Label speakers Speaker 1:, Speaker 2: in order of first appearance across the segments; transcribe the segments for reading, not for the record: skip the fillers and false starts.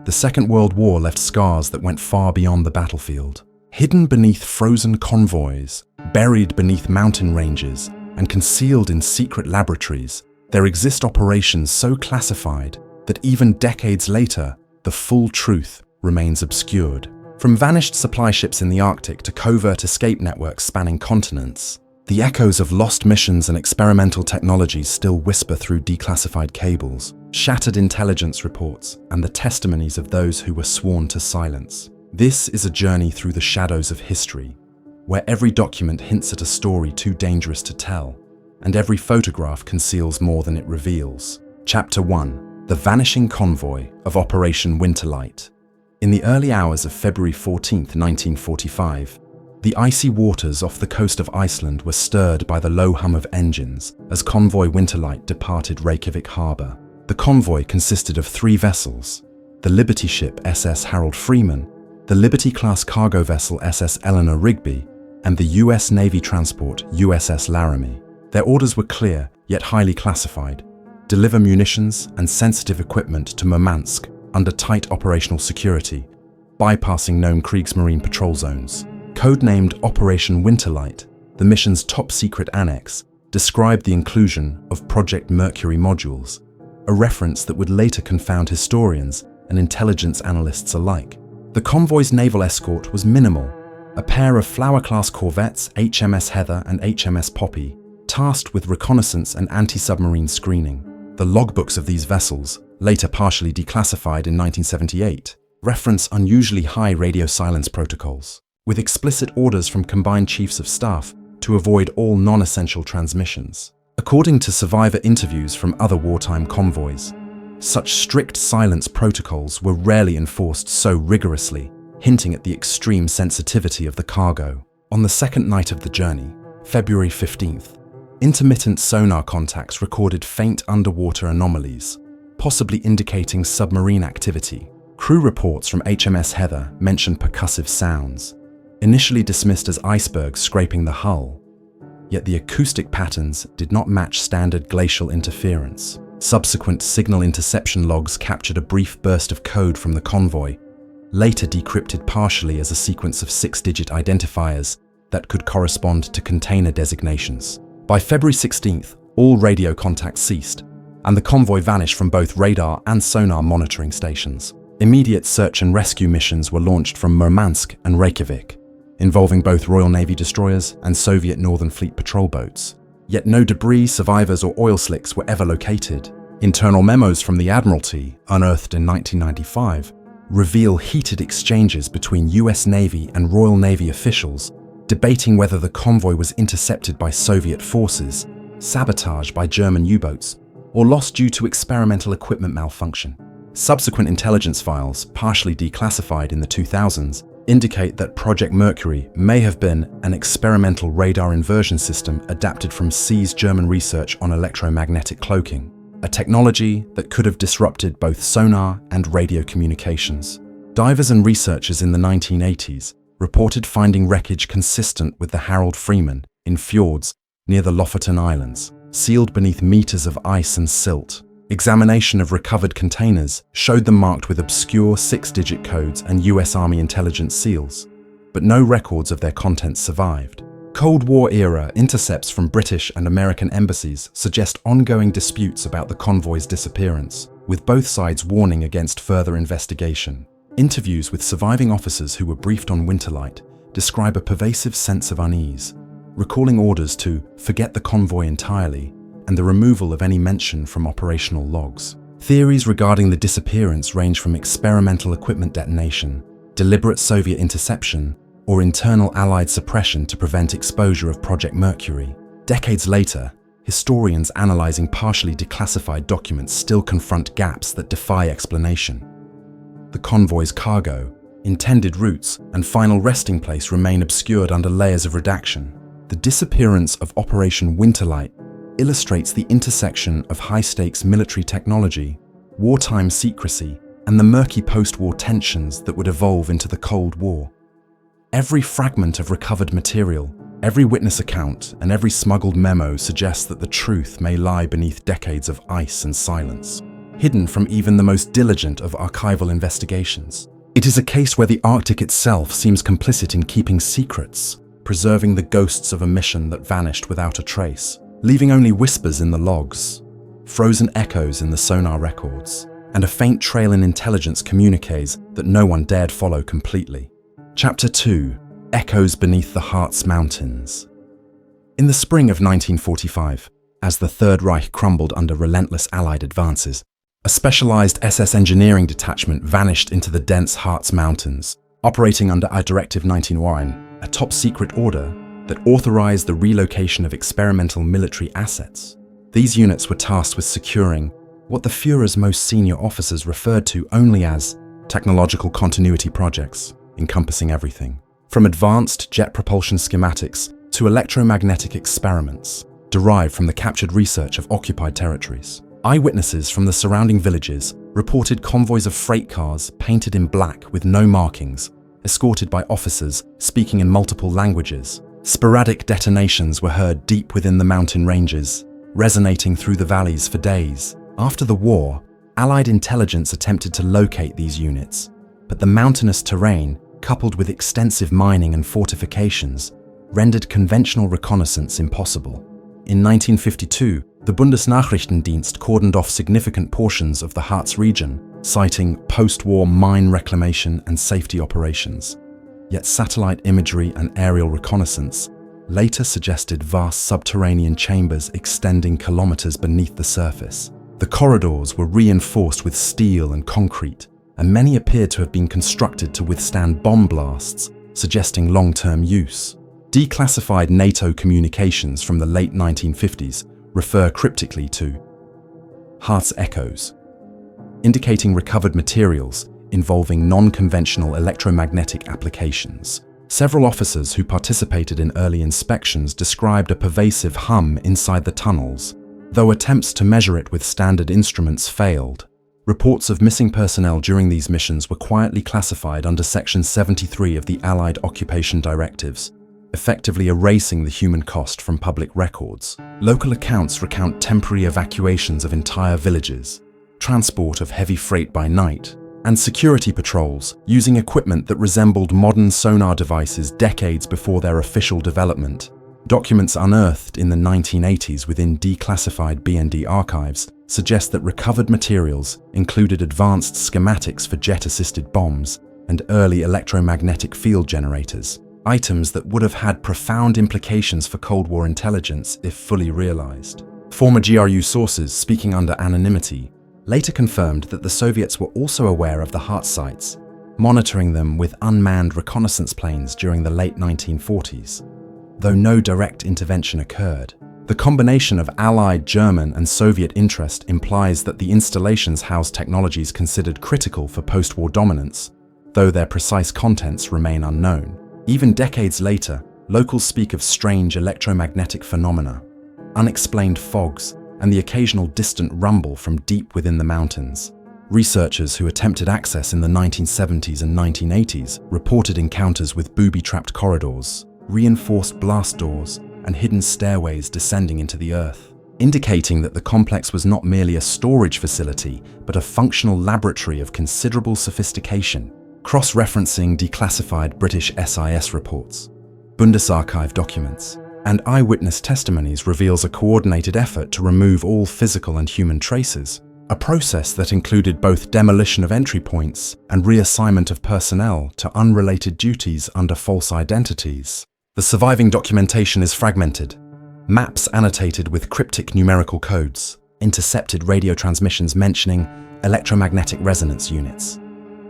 Speaker 1: The Second World War left scars that went far beyond the battlefield. Hidden beneath frozen convoys, buried beneath mountain ranges, and concealed in secret laboratories, there exist operations so classified that even decades later, the full truth remains obscured. From vanished supply ships in the Arctic to covert escape networks spanning continents, the echoes of lost missions and experimental technologies still whisper through declassified cables, shattered intelligence reports, and the testimonies of those who were sworn to silence. This is a journey through the shadows of history, where every document hints at a story too dangerous to tell, and every photograph conceals more than it reveals. Chapter 1: The Vanishing Convoy of Operation Winterlight. In the early hours of February 14, 1945, the icy waters off the coast of Iceland were stirred by the low hum of engines as convoy Winterlight departed Reykjavik harbour. The convoy consisted of 3 vessels: the Liberty ship SS Harold Freeman, the Liberty-class cargo vessel SS Eleanor Rigby, and the US Navy transport USS Laramie. Their orders were clear, yet highly classified: deliver munitions and sensitive equipment to Murmansk under tight operational security, bypassing known Kriegsmarine patrol zones. Codenamed Operation Winterlight, the mission's top-secret annex described the inclusion of Project Mercury modules, a reference that would later confound historians and intelligence analysts alike. The convoy's naval escort was minimal: a pair of Flower-class corvettes, HMS Heather and HMS Poppy, tasked with reconnaissance and anti-submarine screening. The logbooks of these vessels, later partially declassified in 1978, reference unusually high radio silence protocols, with explicit orders from combined chiefs of staff to avoid all non-essential transmissions. According to survivor interviews from other wartime convoys, such strict silence protocols were rarely enforced so rigorously, hinting at the extreme sensitivity of the cargo. On the second night of the journey, February 15th, intermittent sonar contacts recorded faint underwater anomalies, possibly indicating submarine activity. Crew reports from HMS Heather mentioned percussive sounds, initially dismissed as icebergs scraping the hull, yet the acoustic patterns did not match standard glacial interference. Subsequent signal interception logs captured a brief burst of code from the convoy, later decrypted partially as a sequence of 6-digit identifiers that could correspond to container designations. By February 16th, all radio contact ceased, and the convoy vanished from both radar and sonar monitoring stations. Immediate search and rescue missions were launched from Murmansk and Reykjavik, involving both Royal Navy destroyers and Soviet Northern Fleet patrol boats. Yet no debris, survivors, or oil slicks were ever located. Internal memos from the Admiralty, unearthed in 1995, reveal heated exchanges between US Navy and Royal Navy officials, debating whether the convoy was intercepted by Soviet forces, sabotaged by German U-boats, or lost due to experimental equipment malfunction. Subsequent intelligence files, partially declassified in the 2000s, indicate that Project Mercury may have been an experimental radar inversion system adapted from seized German research on electromagnetic cloaking, a technology that could have disrupted both sonar and radio communications. Divers and researchers in the 1980s reported finding wreckage consistent with the Harold Freeman in fjords near the Lofoten Islands, sealed beneath meters of ice and silt. Examination of recovered containers showed them marked with obscure 6-digit codes and US Army intelligence seals, but no records of their contents survived. Cold War-era intercepts from British and American embassies suggest ongoing disputes about the convoy's disappearance, with both sides warning against further investigation. Interviews with surviving officers who were briefed on Winterlight describe a pervasive sense of unease, recalling orders to forget the convoy entirely and the removal of any mention from operational logs. Theories regarding the disappearance range from experimental equipment detonation, deliberate Soviet interception, or internal Allied suppression to prevent exposure of Project Mercury. Decades later, historians analyzing partially declassified documents still confront gaps that defy explanation. The convoy's cargo, intended routes, and final resting place remain obscured under layers of redaction. The disappearance of Operation Winterlight illustrates the intersection of high-stakes military technology, wartime secrecy, and the murky post-war tensions that would evolve into the Cold War. Every fragment of recovered material, every witness account, and every smuggled memo suggests that the truth may lie beneath decades of ice and silence. hidden from even the most diligent of archival investigations. It is a case where the Arctic itself seems complicit in keeping secrets, preserving the ghosts of a mission that vanished without a trace, leaving only whispers in the logs, frozen echoes in the sonar records, and a faint trail in intelligence communiques that no one dared follow completely. Chapter 2: Echoes Beneath the Harz Mountains. In the spring of 1945, as the Third Reich crumbled under relentless Allied advances, a specialized SS engineering detachment vanished into the dense Harz Mountains, operating under a Directive 19WII, a top-secret order that authorized the relocation of experimental military assets. These units were tasked with securing what the Führer's most senior officers referred to only as technological continuity projects, encompassing everything from advanced jet propulsion schematics to electromagnetic experiments derived from the captured research of occupied territories. Eyewitnesses from the surrounding villages reported convoys of freight cars painted in black with no markings, escorted by officers speaking in multiple languages. Sporadic detonations were heard deep within the mountain ranges, resonating through the valleys for days. After the war, Allied intelligence attempted to locate these units, but the mountainous terrain, coupled with extensive mining and fortifications, rendered conventional reconnaissance impossible. In 1952, the Bundesnachrichtendienst cordoned off significant portions of the Harz region, citing post-war mine reclamation and safety operations. Yet satellite imagery and aerial reconnaissance later suggested vast subterranean chambers extending kilometers beneath the surface. The corridors were reinforced with steel and concrete, and many appeared to have been constructed to withstand bomb blasts, suggesting long-term use. Declassified NATO communications from the late 1950s refer cryptically to Harz echoes, indicating recovered materials involving non-conventional electromagnetic applications. Several officers who participated in early inspections described a pervasive hum inside the tunnels, though attempts to measure it with standard instruments failed. Reports of missing personnel during these missions were quietly classified under Section 73 of the Allied occupation directives, effectively erasing the human cost from public records. Local accounts recount temporary evacuations of entire villages, transport of heavy freight by night, and security patrols using equipment that resembled modern sonar devices decades before their official development. Documents unearthed in the 1980s within declassified BND archives suggest that recovered materials included advanced schematics for jet-assisted bombs and early electromagnetic field generators, items that would have had profound implications for Cold War intelligence if fully realized. Former GRU sources, speaking under anonymity, later confirmed that the Soviets were also aware of the Harz sites, monitoring them with unmanned reconnaissance planes during the late 1940s. Though no direct intervention occurred, the combination of Allied, German, and Soviet interest implies that the installations housed technologies considered critical for post-war dominance, though their precise contents remain unknown. Even decades later, locals speak of strange electromagnetic phenomena, unexplained fogs, and the occasional distant rumble from deep within the mountains. Researchers who attempted access in the 1970s and 1980s reported encounters with booby-trapped corridors, reinforced blast doors, and hidden stairways descending into the earth, indicating that the complex was not merely a storage facility, but a functional laboratory of considerable sophistication. Cross-referencing declassified British SIS reports, Bundesarchiv documents, and eyewitness testimonies reveals a coordinated effort to remove all physical and human traces, a process that included both demolition of entry points and reassignment of personnel to unrelated duties under false identities. The surviving documentation is fragmented. Maps annotated with cryptic numerical codes, intercepted radio transmissions mentioning electromagnetic resonance units,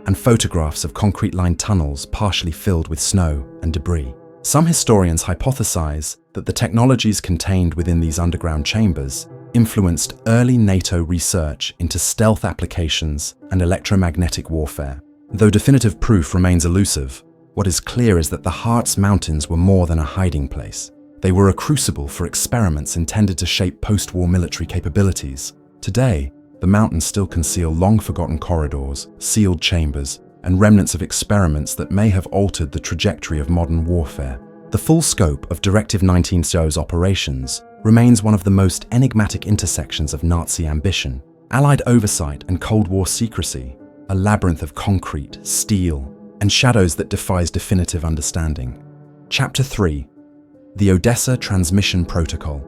Speaker 1: and photographs of concrete-lined tunnels partially filled with snow and debris. Some historians hypothesize that the technologies contained within these underground chambers influenced early NATO research into stealth applications and electromagnetic warfare. Though definitive proof remains elusive, what is clear is that the Harz Mountains were more than a hiding place. They were a crucible for experiments intended to shape post-war military capabilities. Today, the mountains still conceal long-forgotten corridors, sealed chambers, and remnants of experiments that may have altered the trajectory of modern warfare. The full scope of Directive 19's operations remains one of the most enigmatic intersections of Nazi ambition, Allied oversight and Cold War secrecy, a labyrinth of concrete, steel, and shadows that defies definitive understanding. Chapter 3. The Odessa Transmission Protocol.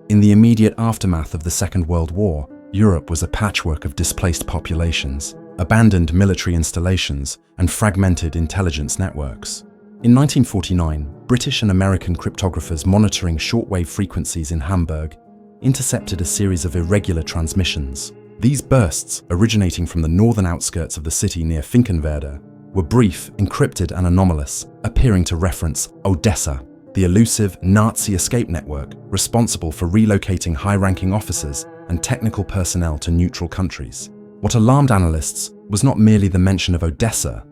Speaker 1: In the immediate aftermath of the Second World War, Europe was a patchwork of displaced populations, abandoned military installations, and fragmented intelligence networks. In 1949, British and American cryptographers monitoring shortwave frequencies in Hamburg intercepted a series of irregular transmissions. These bursts, originating from the northern outskirts of the city near Finkenwerder, were brief, encrypted, and anomalous, appearing to reference Odessa, the elusive Nazi escape network responsible for relocating high-ranking officers and technical personnel to neutral countries. What alarmed analysts was not merely the mention of Odessa,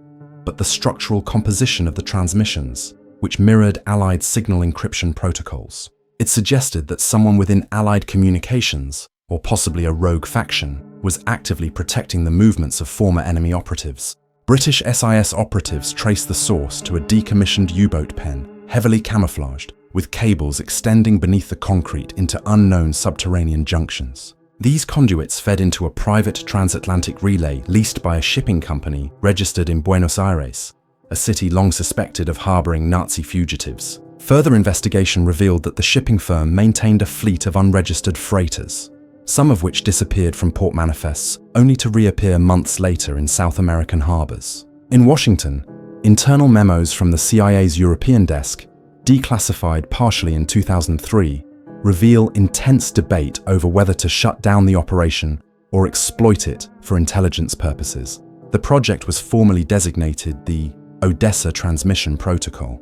Speaker 1: but the structural composition of the transmissions, which mirrored Allied signal encryption protocols. It suggested that someone within Allied communications, or possibly a rogue faction, was actively protecting the movements of former enemy operatives. British SIS operatives traced the source to a decommissioned U-boat pen, heavily camouflaged, with cables extending beneath the concrete into unknown subterranean junctions. These conduits fed into a private transatlantic relay leased by a shipping company registered in Buenos Aires, a city long suspected of harboring Nazi fugitives. Further investigation revealed that the shipping firm maintained a fleet of unregistered freighters, some of which disappeared from port manifests only to reappear months later in South American harbors. In Washington, internal memos from the CIA's European desk, declassified partially in 2003, reveal intense debate over whether to shut down the operation or exploit it for intelligence purposes. The project was formally designated the Odessa Transmission Protocol,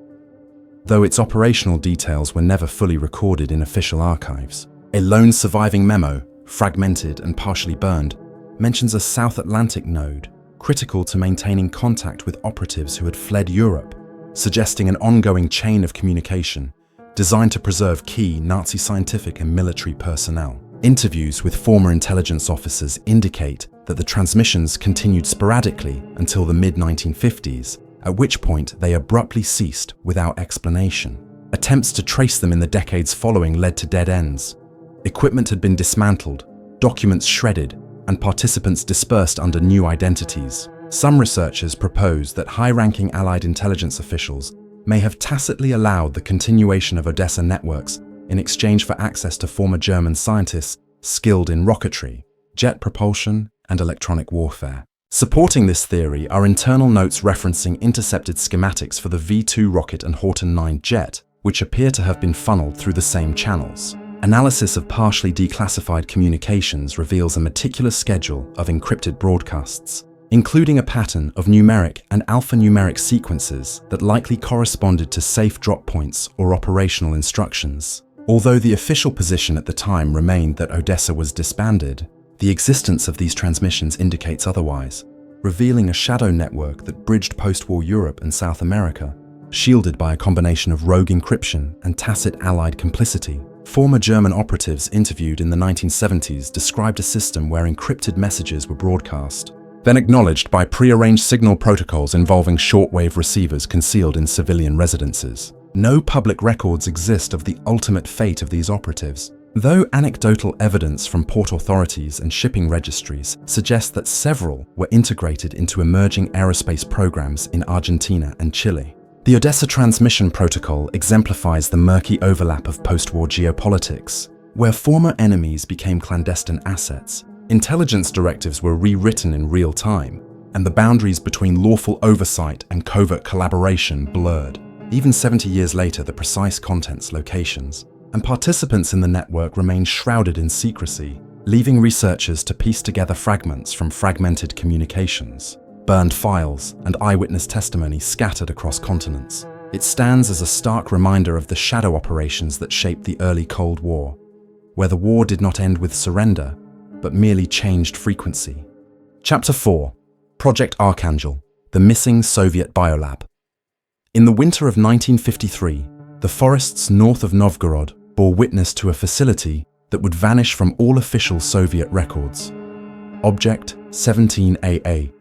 Speaker 1: though its operational details were never fully recorded in official archives. A lone surviving memo, fragmented and partially burned, mentions a South Atlantic node critical to maintaining contact with operatives who had fled Europe, suggesting an ongoing chain of communication designed to preserve key Nazi scientific and military personnel. Interviews with former intelligence officers indicate that the transmissions continued sporadically until the mid-1950s, at which point they abruptly ceased without explanation. Attempts to trace them in the decades following led to dead ends. Equipment had been dismantled, documents shredded, and participants dispersed under new identities. Some researchers propose that high-ranking Allied intelligence officials may have tacitly allowed the continuation of Odessa networks in exchange for access to former German scientists skilled in rocketry, jet propulsion, and electronic warfare. Supporting this theory are internal notes referencing intercepted schematics for the V-2 rocket and Horten 9 jet, which appear to have been funneled through the same channels. Analysis of partially declassified communications reveals a meticulous schedule of encrypted broadcasts, including a pattern of numeric and alphanumeric sequences that likely corresponded to safe drop points or operational instructions. Although the official position at the time remained that Odessa was disbanded, the existence of these transmissions indicates otherwise, revealing a shadow network that bridged post-war Europe and South America, shielded by a combination of rogue encryption and tacit Allied complicity. Former German operatives interviewed in the 1970s described a system where encrypted messages were broadcast, then acknowledged by prearranged signal protocols involving shortwave receivers concealed in civilian residences. No public records exist of the ultimate fate of these operatives, though anecdotal evidence from port authorities and shipping registries suggests that several were integrated into emerging aerospace programs in Argentina and Chile. The Odessa Transmission Protocol exemplifies the murky overlap of post-war geopolitics, where former enemies became clandestine assets. Intelligence directives were rewritten in real time, and the boundaries between lawful oversight and covert collaboration blurred. Even 70 years later, the precise contents, locations, and participants in the network remain shrouded in secrecy, leaving researchers to piece together fragments from fragmented communications, burned files, and eyewitness testimony scattered across continents. It stands as a stark reminder of the shadow operations that shaped the early Cold War, where the war did not end with surrender, but merely changed frequency. Chapter 4. Project Archangel, the missing Soviet biolab. In the winter of 1953, the forests north of Novgorod bore witness to a facility that would vanish from all official Soviet records. Object 17AA,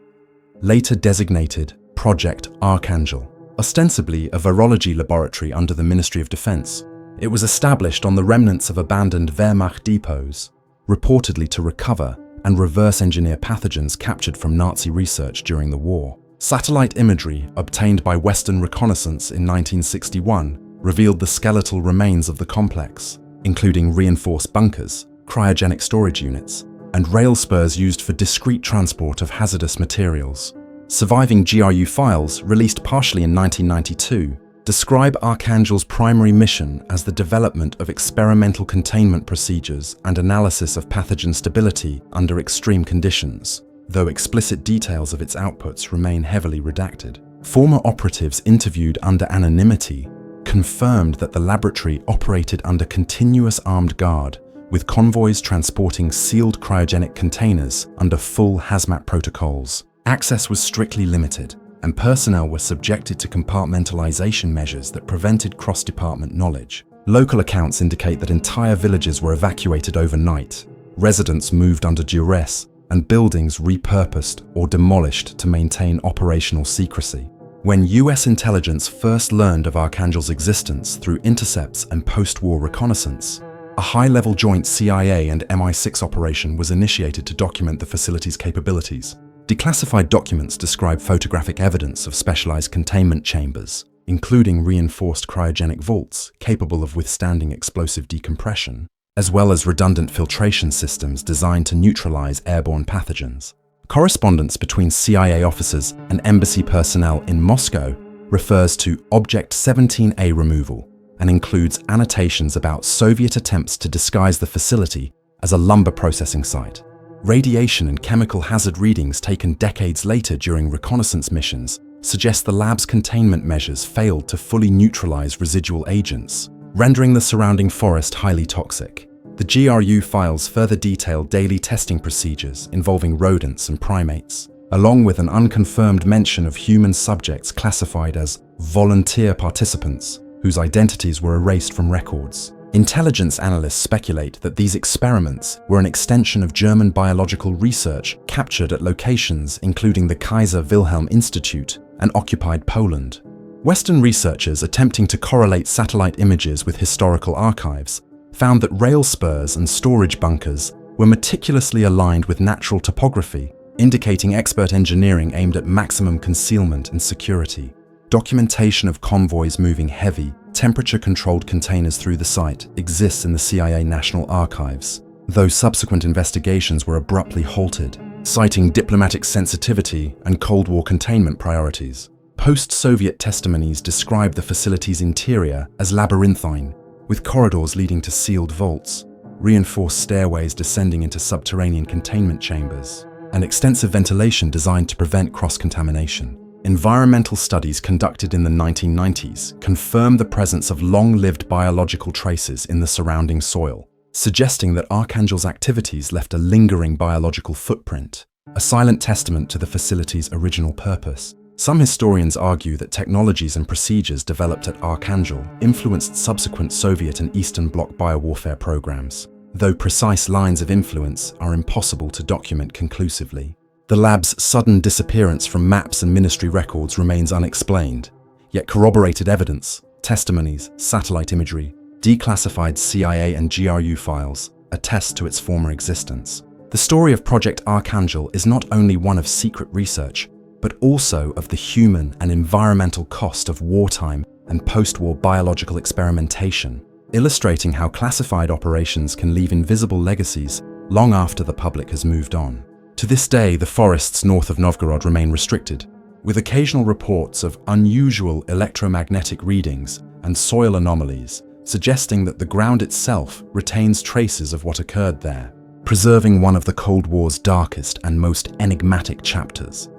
Speaker 1: later designated Project Archangel. Ostensibly a virology laboratory under the Ministry of Defense, it was established on the remnants of abandoned Wehrmacht depots, reportedly to recover and reverse engineer pathogens captured from Nazi research during the war. Satellite imagery obtained by Western reconnaissance in 1961 revealed the skeletal remains of the complex, including reinforced bunkers, cryogenic storage units, and rail spurs used for discreet transport of hazardous materials. Surviving GRU files, released partially in 1992, describe Archangel's primary mission as the development of experimental containment procedures and analysis of pathogen stability under extreme conditions, though explicit details of its outputs remain heavily redacted. Former operatives interviewed under anonymity confirmed that the laboratory operated under continuous armed guard, with convoys transporting sealed cryogenic containers under full hazmat protocols. Access was strictly limited, and personnel were subjected to compartmentalization measures that prevented cross-department knowledge. Local accounts indicate that entire villages were evacuated overnight, residents moved under duress, and buildings repurposed or demolished to maintain operational secrecy. When US intelligence first learned of Archangel's existence through intercepts and post-war reconnaissance, a high-level joint CIA and MI6 operation was initiated to document the facility's capabilities. Declassified documents describe photographic evidence of specialized containment chambers, including reinforced cryogenic vaults capable of withstanding explosive decompression, as well as redundant filtration systems designed to neutralize airborne pathogens. Correspondence between CIA officers and embassy personnel in Moscow refers to Object 17A removal and includes annotations about Soviet attempts to disguise the facility as a lumber processing site. Radiation and chemical hazard readings taken decades later during reconnaissance missions suggest the lab's containment measures failed to fully neutralize residual agents, rendering the surrounding forest highly toxic. The GRU files further detail daily testing procedures involving rodents and primates, along with an unconfirmed mention of human subjects classified as volunteer participants, whose identities were erased from records. Intelligence analysts speculate that these experiments were an extension of German biological research captured at locations including the Kaiser Wilhelm Institute and occupied Poland. Western researchers attempting to correlate satellite images with historical archives found that rail spurs and storage bunkers were meticulously aligned with natural topography, indicating expert engineering aimed at maximum concealment and security. Documentation of convoys moving heavy, temperature-controlled containers through the site exists in the CIA National Archives, though subsequent investigations were abruptly halted, citing diplomatic sensitivity and Cold War containment priorities. Post-Soviet testimonies describe the facility's interior as labyrinthine, with corridors leading to sealed vaults, reinforced stairways descending into subterranean containment chambers, and extensive ventilation designed to prevent cross-contamination. Environmental studies conducted in the 1990s confirmed the presence of long-lived biological traces in the surrounding soil, suggesting that Archangel's activities left a lingering biological footprint, a silent testament to the facility's original purpose. Some historians argue that technologies and procedures developed at Archangel influenced subsequent Soviet and Eastern Bloc biowarfare programs, though precise lines of influence are impossible to document conclusively. The lab's sudden disappearance from maps and ministry records remains unexplained, yet corroborated evidence, testimonies, satellite imagery, declassified CIA and GRU files attest to its former existence. The story of Project Archangel is not only one of secret research, but also of the human and environmental cost of wartime and post-war biological experimentation, illustrating how classified operations can leave invisible legacies long after the public has moved on. To this day, the forests north of Novgorod remain restricted, with occasional reports of unusual electromagnetic readings and soil anomalies, suggesting that the ground itself retains traces of what occurred there, preserving one of the Cold War's darkest and most enigmatic chapters.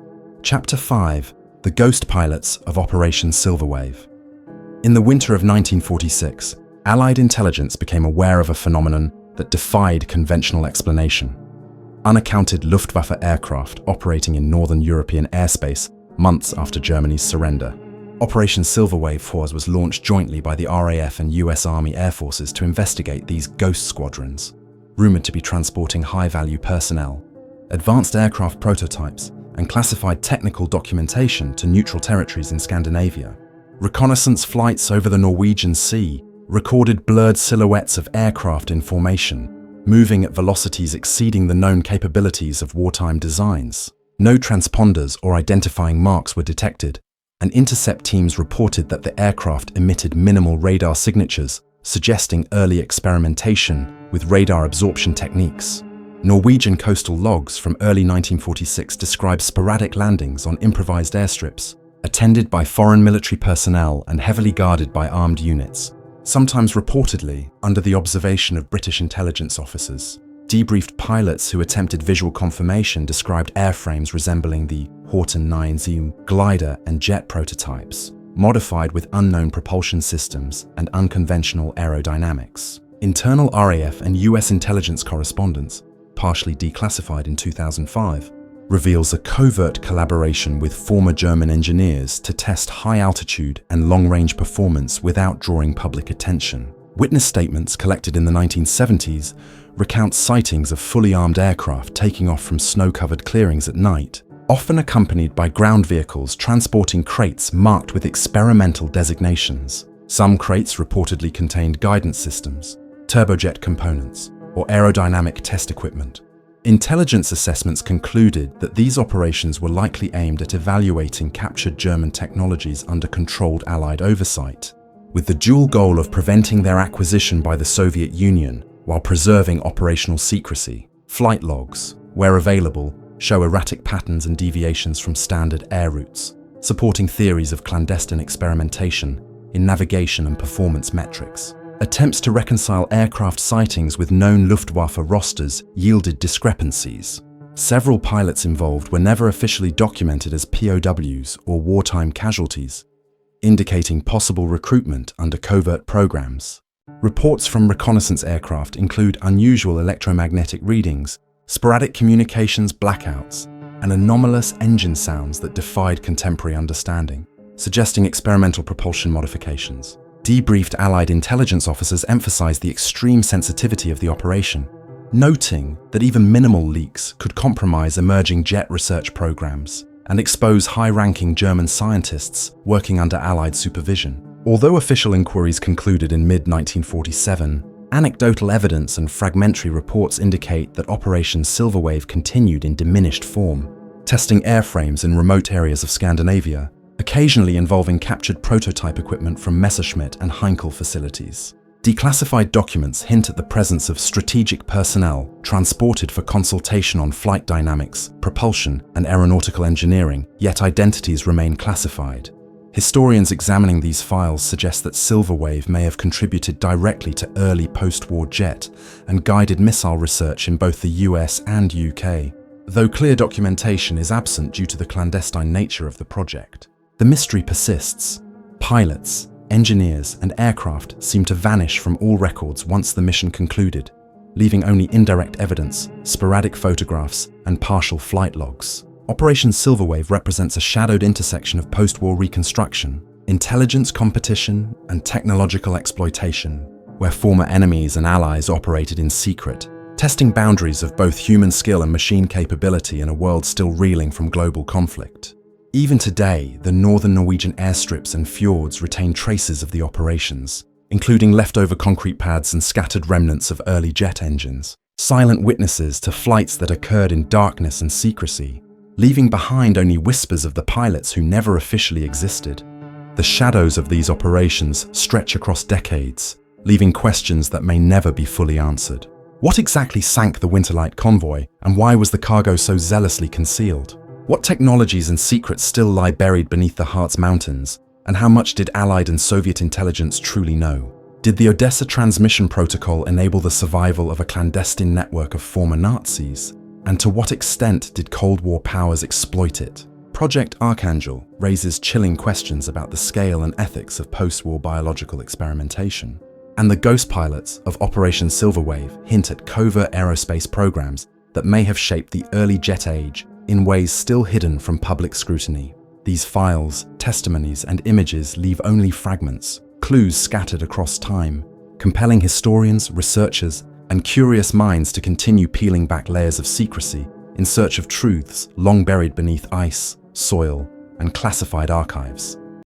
Speaker 1: Chapter 5: The Ghost Pilots of Operation Silverwave. In the winter of 1946, Allied intelligence became aware of a phenomenon that defied conventional explanation. Unaccounted Luftwaffe aircraft operating in northern European airspace months after Germany's surrender. Operation Silverwave 4 was launched jointly by the RAF and US Army Air Forces to investigate these ghost squadrons, rumored to be transporting high-value personnel, advanced aircraft prototypes, and classified technical documentation to neutral territories in Scandinavia. Reconnaissance flights over the Norwegian Sea recorded blurred silhouettes of aircraft in formation, moving at velocities exceeding the known capabilities of wartime designs. No transponders or identifying marks were detected, and intercept teams reported that the aircraft emitted minimal radar signatures, suggesting early experimentation with radar absorption techniques. Norwegian coastal logs from early 1946 describe sporadic landings on improvised airstrips, attended by foreign military personnel and heavily guarded by armed units, sometimes reportedly under the observation of British intelligence officers. Debriefed pilots who attempted visual confirmation described airframes resembling the Horten 9Z glider and jet prototypes, modified with unknown propulsion systems and unconventional aerodynamics. Internal RAF and US intelligence correspondence, partially declassified in 2005, reveals a covert collaboration with former German engineers to test high-altitude and long-range performance without drawing public attention. Witness statements collected in the 1970s recount sightings of fully armed aircraft taking off from snow-covered clearings at night, often accompanied by ground vehicles transporting crates marked with experimental designations. Some crates reportedly contained guidance systems, turbojet components, or aerodynamic test equipment. Intelligence assessments concluded that these operations were likely aimed at evaluating captured German technologies under controlled Allied oversight, with the dual goal of preventing their acquisition by the Soviet Union while preserving operational secrecy. Flight logs, where available, show erratic patterns and deviations from standard air routes, supporting theories of clandestine experimentation in navigation and performance metrics. Attempts to reconcile aircraft sightings with known Luftwaffe rosters yielded discrepancies. Several pilots involved were never officially documented as POWs or wartime casualties, indicating possible recruitment under covert programs. Reports from reconnaissance aircraft include unusual electromagnetic readings, sporadic communications blackouts, and anomalous engine sounds that defied contemporary understanding, suggesting experimental propulsion modifications. Debriefed Allied intelligence officers emphasized the extreme sensitivity of the operation, noting that even minimal leaks could compromise emerging jet research programs and expose high-ranking German scientists working under Allied supervision. Although official inquiries concluded in mid-1947, anecdotal evidence and fragmentary reports indicate that Operation Silverwave continued in diminished form, testing airframes in remote areas of Scandinavia, occasionally involving captured prototype equipment from Messerschmitt and Heinkel facilities. Declassified documents hint at the presence of strategic personnel transported for consultation on flight dynamics, propulsion, and aeronautical engineering, yet identities remain classified. Historians examining these files suggest that Silverwave may have contributed directly to early post-war jet and guided missile research in both the US and UK, though clear documentation is absent due to the clandestine nature of the project. The mystery persists. Pilots, engineers, and aircraft seem to vanish from all records once the mission concluded, leaving only indirect evidence, sporadic photographs, and partial flight logs. Operation Silverwave represents a shadowed intersection of post-war reconstruction, intelligence competition, and technological exploitation, where former enemies and allies operated in secret, testing boundaries of both human skill and machine capability in a world still reeling from global conflict. Even today, the northern Norwegian airstrips and fjords retain traces of the operations, including leftover concrete pads and scattered remnants of early jet engines, silent witnesses to flights that occurred in darkness and secrecy, leaving behind only whispers of the pilots who never officially existed. The shadows of these operations stretch across decades, leaving questions that may never be fully answered. What exactly sank the Winterlight convoy, and why was the cargo so zealously concealed? What technologies and secrets still lie buried beneath the Harz Mountains, and how much did Allied and Soviet intelligence truly know? Did the Odessa transmission protocol enable the survival of a clandestine network of former Nazis? And to what extent did Cold War powers exploit it? Project Archangel raises chilling questions about the scale and ethics of post-war biological experimentation. And the ghost pilots of Operation Silverwave hint at covert aerospace programs that may have shaped the early jet age in ways still hidden from public scrutiny. These files, testimonies, and images leave only fragments, clues scattered across time, compelling historians, researchers, and curious minds to continue peeling back layers of secrecy in search of truths long buried beneath ice, soil, and classified archives.